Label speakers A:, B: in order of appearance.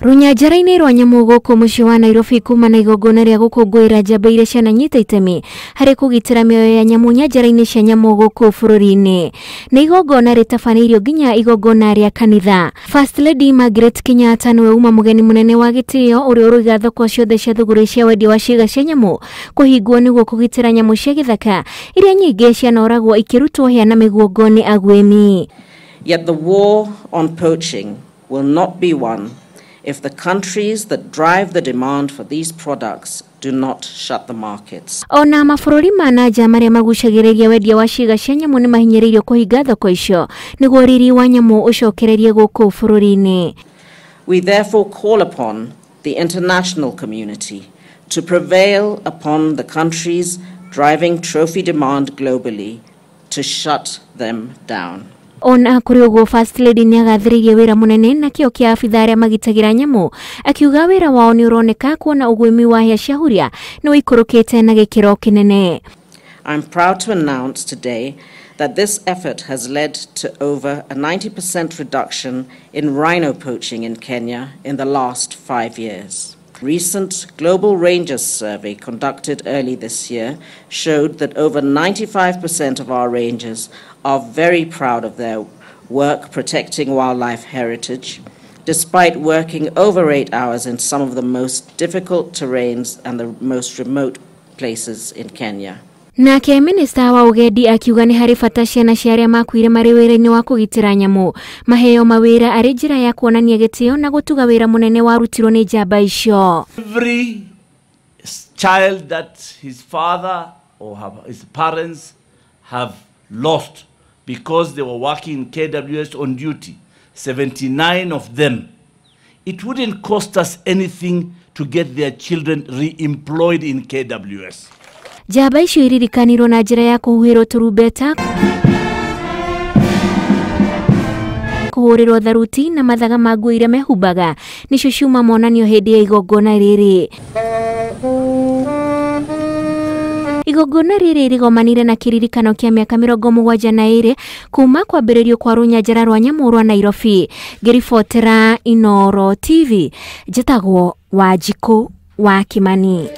A: Runyanjara-inĩ rwa nyamũ gũkũ mũciĩ wa Nairobi kuma na igongona rĩa gũkũngũĩra njamba iria ciananyita itemi harĩ kũgitĩra mĩoyo ya nyamũ nyanjara-inĩ cia nyamũ gũkũ bũrũri-inĩ. Nĩ igongona rĩtabanĩirio nginya igongona rĩa kanitha. First Lady Margaret Kenyatta nĩwe uma mũgeni mũnene wa gĩtĩo ũrĩa ũroiga thoko ciothe cia thũgũrĩ cia wendia wa ciĩga cia nyamũ kũhingwo nĩguo kũgitĩra nyamũ cia gĩthaka iria nyingĩ cianoragwo ikĩrutwo hĩa na mĩguongo nĩ agwĩmi.
B: Yet the war on poaching will not be won if the countries that drive the demand for these products do not shut the markets.
A: Ona mabũrũri ma nanja marĩa magucagĩrĩria wendia wa ciĩga cia nyamũ nĩ mahinyĩrĩirio kũhinga thoko icio nĩguo riri wa nyamũ ũcokererie gũkũ bũrũri-inĩ.
B: We therefore call upon the international community to prevail upon the countries driving trophy demand globally to shut them down.
A: Ona kuri uguo First Lady nĩ agathĩrĩirie wĩra mũnene na kĩo kĩa abitha arĩa magitagĩra nyamũ akiuga wĩra wao nĩ ũroneka kuona ũgwĩmi wa hĩa cia huria nĩ ũikũrũkĩte na gĩkĩro kĩnene.
B: I'm proud to announce today that this effort has led to over a 90% reduction in rhino poaching in Kenya in the last 5 years. Recent Global Rangers survey conducted early this year showed that over 95% of our rangers are very proud of their work protecting wildlife heritage, despite working over 8 hours in some of the most difficult terrains and the most remote places in Kenya.
A: Nake minista wa ugendi akiuga nĩ harĩ bata ciana cia arĩa makuire marĩ wĩra-inĩ wa kũgitĩra nyamũ maheo mawĩra arĩ njĩra ya kuonania gĩtĩo na gũtuga wĩra mũnene warutirwo nĩ njamba icio.
C: Every child that his father or his parents have lost because they were working in KWS on duty, 79 of them, it wouldn't cost us anything to get their children re-employed in KWS.
A: Njamba icio iririkanirwo na njĩra ya kũhuhĩrwo turumbeta, kũhũrĩrwo tharuti na mathaga ma nguo iria mehumbaga nĩcio ciuma monanio hĩndĩ ya igongona rĩrĩ. Igongona rĩrĩ rĩgomanire na kĩririkano kĩa mĩaka 72 kuma kwambĩrĩrio kwa runyanjara rwa nyamũ rwa Nairobi. Ngĩribotera Inooro TV, njĩtagwo Wanjikũ wa Kimani.